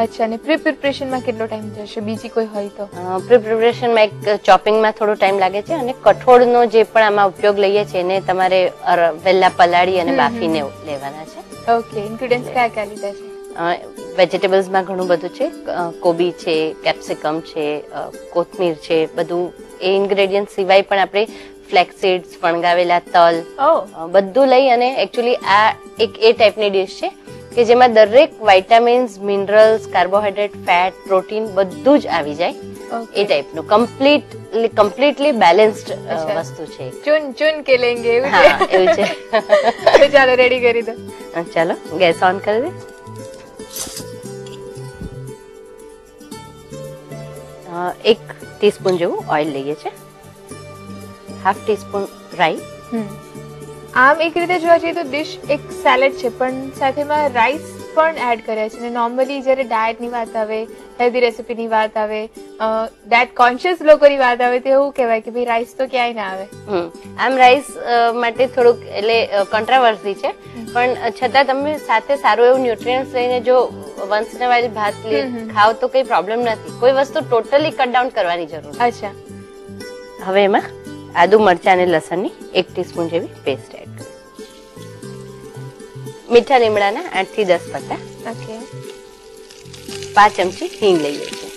અચ્છા, અને પ્રી પ્રિપરેશનમાં કેટલો ટાઈમ જશે બીજી કોઈ હોય તો? પ્રી પ્રિપરેશનમાં એક ચોપિંગમાં થોડો ટાઈમ લાગે છે, અને કઠોળનો જે પણ આમાં ઉપયોગ લઈએ છીએ એને તમારે વહેલા પલાળી અને બાફીને લેવાના છે. ઓકે, ઇન્ગ્રેડિયન્ટ્સ કયા કયા લીધા છે? વેજીટેબલ્સમાં ઘણું બધું છે. કોબી છે, કેપ્સિકમ છે, કોથમીર છે, બધું એ ઇન્ગ્રેડિયન્ટ સિવાય પણ આપણે ફ્લેક્સ સીડ્સ, ફણગાવેલા તલ, બધું લઈ અને એકચ્યુઅલી આ એક એ ટાઈપની ડિશ છે કે જેમાં દરેક vitamins, minerals, carbohydrate, fat, protein બધું જ આવી જાય. એ ટાઈપનું કમ્પ્લીટલી બેલેન્સ્ડ વસ્તુ છે. ચૂન કે લેંગે એવું છે. એવું છે. તો ચાલો રેડી કરી દો. ચાલો ગેસ ઓન કરી દે. એક ટીસ્પૂન જેવું ઓઇલ લઈએ છે, હાફ ટીસ્પૂન રાઈ. આમ એક રીતે જોવા જઈએ તો ડિશ એક સેલેડ છે, પણ સાથેમાં રાઈસ પણ એડ કર્યા છે. અને નોર્મલી જ્યારે ડાયટની વાત આવે, હેલ્ધી રેસિપીની વાત આવે, ડાયટ કોન્શિયસ લોકોની વાત આવે તો એવું કહેવાય કે ભાઈ રાઈસ તો ક્યાંય ના આવે. આમ રાઈસ માટે થોડુંક એટલે કોન્ટ્રાવર્સી છે, પણ છતાં તમે સાથે સારું એવું ન્યુટ્રિયન્ટ્સ લઈને જો વન્સ ઇન અ વાઇલ ભાત ખાવ તો કઈ પ્રોબ્લેમ નથી. કોઈ વસ્તુ ટોટલી કટ ડાઉન કરવાની જરૂર. અચ્છા, હવે એમાં આદુ, મરચાં અને લસણની 1 ટીસ્પૂન જેવી પેસ્ટ એડ કરી. મીઠા લીમડાના 8 થી 10 પત્તા. ઓકે. 5 ચમચી હિંગ લઈએ છીએ.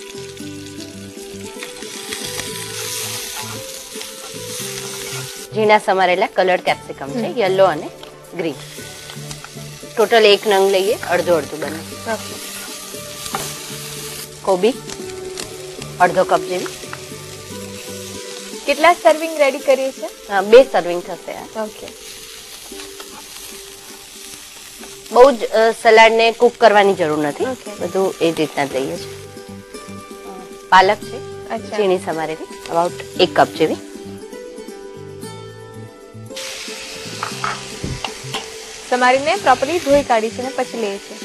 ઝીણા સમારેલા કલર્ડ કેપ્સિકમ છે, યલો અને ગ્રીન. ટોટલ 1 નંગ લઈએ, અડધું બંને. કોબી અડધો કપ જેવી. કેટલા સર્વિંગ રેડી કરીએ છીએ? 2 સર્વિંગ થશે. ઓકે. બહુ જ સલાડ ને કુક કરવાની જરૂર નથી, બધું એ રીતના જ લઈએ છીએ. પાલક છે, ઝીણી સમારેલી, અબાઉટ 1 કપ જેવી. સમારીને પ્રોપરલી ધોઈ કાઢી છે ને પછી લઈએ છીએ.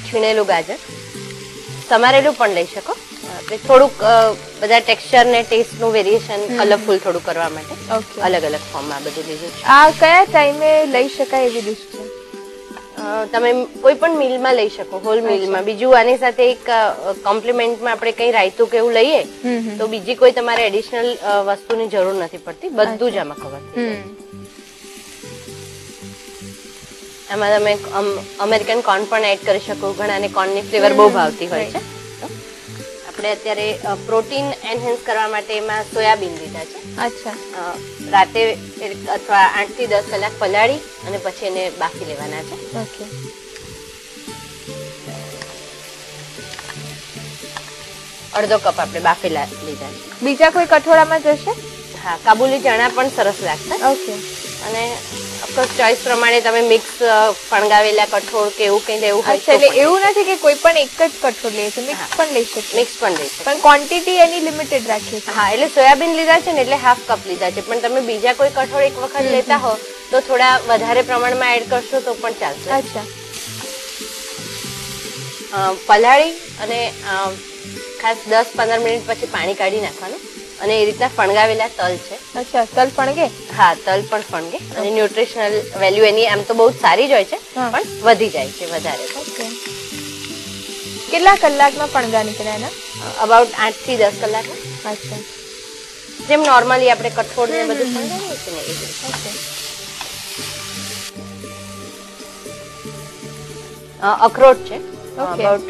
છીણેલું ગાજર, સમારેલું પણ લઈ શકો. આપણે થોડુંક બધા ટેક્સચર ને ટેસ્ટ નું વેરિએશન કલરફુલ થોડું કરવા માટે અલગ અલગ ફોર્મમાં બધું લીધું છે. આ કયા ટાઈમે લઈ શકાય એવી ડિશ છે? તમે કોઈ પણ મીલમાં લઈ શકો, હોલ મીલમાં. બીજું આની સાથે એક કોમ્પ્લિમેન્ટમાં આપણે કઈ રાયતું કે એવું લઈએ તો બીજી કોઈ તમારે એડિશનલ વસ્તુની જરૂર નથી પડતી, બધું જ આમાં કવર થઈ જાય. આમાં તમે અમેરિકન કોર્ન પણ એડ કરી શકો. ઘણાને કોર્નની ફ્લેવર બહુ ભાવતી હોય છે. આપણે અત્યારે પ્રોટીન એનહેન્સ કરવા માટે એમાં સોયાબીન લીધા છે. અચ્છા. રાતે અથવા 8 થી 10 કલાક પલાળી અને પછી એને બાફી લેવાના છે. ઓકે. અડધો કપ આપણે બાફેલા લીધા છે. બીજા કોઈ કઠોળામાં જશે? હા, કાબુલી ચણા પણ સરસ લાગશે. ઓકે. અને ઓફકોર્સ ચોઈસ પ્રમાણે તમે મિક્સ ફણગાવેલા કઠોળ કે એવું કંઈ લેવું હોય. એટલે એવું નથી કે કોઈ પણ એક જ કઠોળ લે છે, મિક્સ પણ લઈ શકે. મિક્સ પણ લઈ શકે, પણ ક્વોન્ટિટી એની લિમિટેડ રાખીએ છીએ. હા, એટલે સોયાબીન લીધા છે ને એટલે હાફ કપ લીધા છે, પણ તમે બીજા કોઈ કઠોળ એક વખત લેતા હો તો થોડા વધારે પ્રમાણમાં એડ કરશો તો પણ ચાલશે. અચ્છા. પલાળી અને ખાસ 10-15 મિનિટ પછી પાણી કાઢી નાખવાનું. અને એ રીતના ફણગાવેલા તલ છે. અચ્છા, તલ ફણગે? હા, તલ પણ ફણગે. અને ન્યુટ્રિશનલ વેલ્યુ એની આમ તો બહુ સારી જ હોય છે, પણ વધી જાય છે વધારે. કેટલા કલાકમાં ફણગા નીકળે એના? અબાઉટ 8 થી 10 કલાકમાં. અચ્છા. જેમ નોર્મલી આપણે કઠોળ ને બધું ફણગાવીએ છીએ ને એ રીતે. અખરોટ છે, અબાઉટ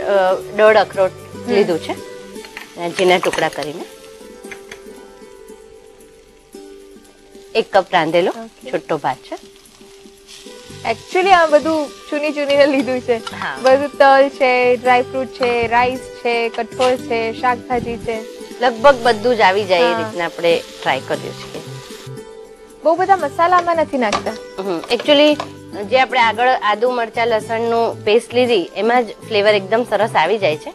1.5 અખરોટ લીધું છે, ઝીણા ટુકડા કરીને. 1 કપ રાંધેલો છૂટો ભાત છે. એકચ્યુઅલી આ બધું ચૂની લીધું છે. બધું તલ છે, ડ્રાયફ્રૂટ છે, રાઈસ છે, કઠોળ છે, શાકભાજી છે, લગભગ બધું જ આવી જાય એ રીતના આપણે ટ્રાય કર્યું છે. બહુ બધા મસાલામાં નથી નાખતા. એકચ્યુઅલી જે આપણે આગળ આદુ, મરચા, લસણનું પેસ્ટ લીધી એમાં જ ફ્લેવર એકદમ સરસ આવી જાય છે.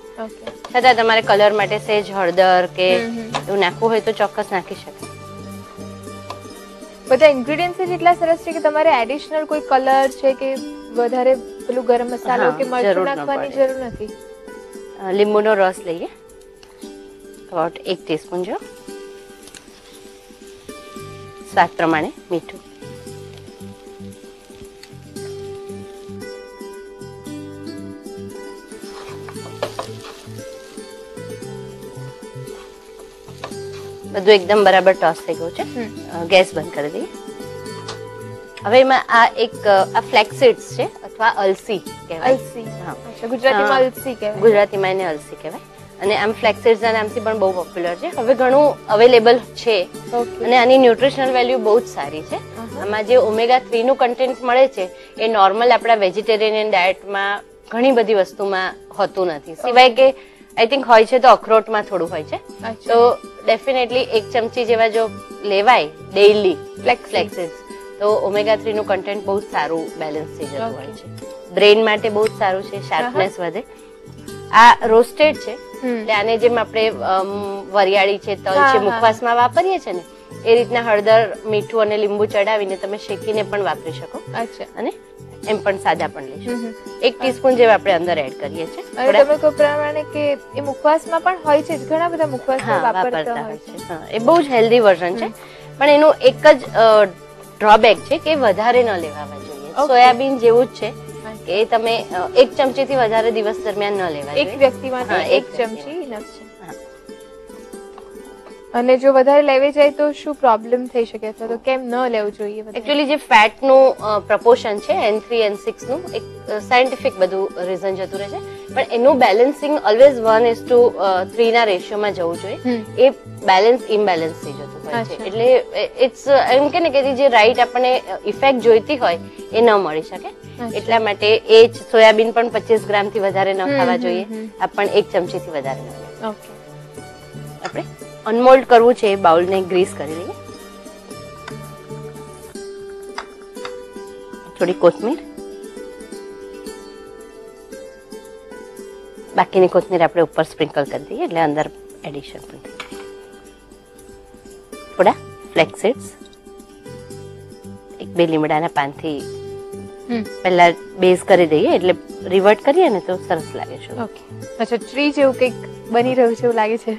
છતાં તમારે કલર માટે સહેજ હળદર કે એવું નાખવું હોય તો ચોક્કસ નાખી શકાય. બધા ઇન્ગ્રેડિયન્ટ્સ જ એટલા સરસ છે કે તમારે એડિશનલ કોઈ કલર છે કે વધારે પેલું ગરમ મસાલો કે મરચું નાખવાની જરૂર નથી. લીંબુનો રસ લઈએ, અબાઉટ 1 ટીસ્પૂન જેવો. સ્વાદ પ્રમાણે મીઠું. બધું એકદમ બરાબર ટોસ થઈ ગયું છે. ગેસ બંધ કરી દઈએ. હવે એમાં આ એક આ ફ્લેક્સ સીડ્સ છે અથવા અલસી કહેવાય. અલસી, હા, ગુજરાતીમાં અલસી કહેવાય. ગુજરાતીમાં એને અલસી કહેવાય અને આમ ફ્લેક્સ સીડ્સ ના નામથી પણ બહુ પોપ્યુલર છે. હવે ઘણું અવેલેબલ છે અને આની ન્યુટ્રિશનલ વેલ્યુ બહુ જ સારી છે. આમાં જે ઓમેગા 3 નું કન્ટેન્ટ મળે છે એ નોર્મલ આપણા વેજીટેરિયન ડાયટમાં ઘણી બધી વસ્તુમાં હોતું નથી, સિવાય કે આઈ થિંક હોય છે તો અખરોટમાં થોડું હોય છે. તો ડેફિનેટલી 1 ચમચી જેવા જો લેવાય ડેઈલી ફ્લેક્સ સીડ્સ તો ઓમેગા 3 નું કન્ટેન્ટ બહુ સારું બેલેન્સ થઈ જતું હોય છે. બ્રેઇન માટે બહુ જ સારું છે, શાર્પનેસ વધે. આ રોસ્ટેડ છે એટલે આને જેમ આપણે વરિયાળી છે, તલ છે, મુખવાસમાં વાપરીએ છીએ ને એ રીતના હળદર, મીઠું અને લીંબુ ચડાવીને તમે શેકીને પણ વાપરી શકો અને એમ પણ સાદા પણ લઈ શકો. 1 ટીસ્પૂન જેવા આપણે અંદર એડ કરીએ છીએ. અને તમે કહો પ્રમાણે કે એ મુખવાસમાં પણ હોય છે, ઘણા બધા મુખવાસમાં વાપરતા હોય છે. હા, એ બહુ જ હેલ્ધી વર્ઝન છે, પણ એનું એક જ ડ્રોબેક છે કે વધારે ન લેવાવા જોઈએ. સોયાબીન જેવું જ છે કે તમે 1 ચમચી થી વધારે દિવસ દરમિયાન ન લેવા જોઈએ. એક વ્યક્તિ માટે 1 ચમચી ઇનફ છે. અને જો વધારે લેવી જાય તો શું પ્રોબ્લેમ થઈ શકે અથવા તો કેમ ન લેવું જોઈએ? એકચ્યુઅલી જે ફેટ નું પ્રપોર્શન છે N3 N6 નું એક સાયન્ટિફિક બધું રીઝન જતું રહે છે, પણ એનું બેલેન્સિંગ ઓલવેઝ 1:3 ના રેશિયોમાં જવું જોઈએ. એ બેલેન્સ ઇમ્બેલેન્સ થઈ જતું હોય છે એટલે ઇટ્સ એમ કે ને કે જે રાઈટ આપણને ઇફેક્ટ જોઈતી હોય એ ન મળી શકે. એટલા માટે એ જ સોયાબીન પણ 25 ગ્રામ થી વધારે ન ખાવા જોઈએ, આ પણ 1 ચમચી થી વધારે ન લેવું. આપણે અનમોલ્ડ કરવું છે એ બાઉલને ગ્રીસ કરી લઈએ. થોડી કોથમીર, બાકીની કોથમીર આપણે ઉપર સ્પ્રિંકલ કરી દઈએ એટલે અંદર એડિશન પણ થઈ જાય. થોડા ફ્લેક્સ સીડ્સ, 1-2 લીમડાના પાનથી પહેલા બેઝ કરી દઈએ એટલે રિવર્ટ કરીએ ને તો સરસ લાગે છે. અચ્છા, ટ્રી જેવું કંઈક બની રહ્યું છે એવું લાગે છે.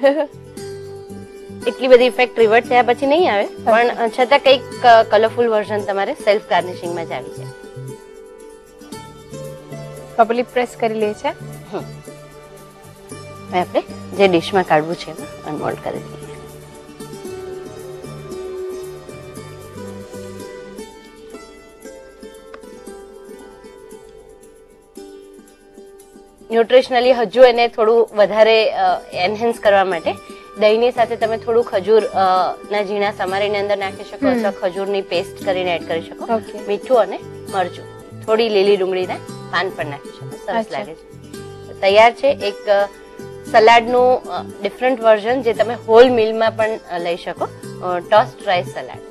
એટલી બધી ઇફેક્ટ રિવર્ટ થયા પછી નહીં આવે, પણ છતાં કંઈક કલરફુલ વર્ઝન તમારે સેલ્ફ ગાર્નિશિંગમાં જ આવી જાય. પ્રોપરલી પ્રેસ કરી લે છે. હવે આપણે જે ડિશમાં કાઢવું છે એમાં અનમોલ્ડ કરી દઈએ. ન્યુટ્રિશનલી હજુ એને થોડું વધારે એનહેન્સ કરવા માટે દહીંની સાથે તમે થોડું ખજૂર ના ઝીણા સમારીને અંદર નાખી શકો અથવા ખજૂરની પેસ્ટ કરીને એડ કરી શકો. મીઠું અને મરચું, થોડી લીલી ડુંગળીના પાન પણ નાખી શકો, સરસ લાગે છે. તૈયાર છે એક સલાડનું ડિફરન્ટ વર્ઝન જે તમે હોલ મીલમાં પણ લઈ શકો, ટોસ્ટ રાઈસ સલાડ.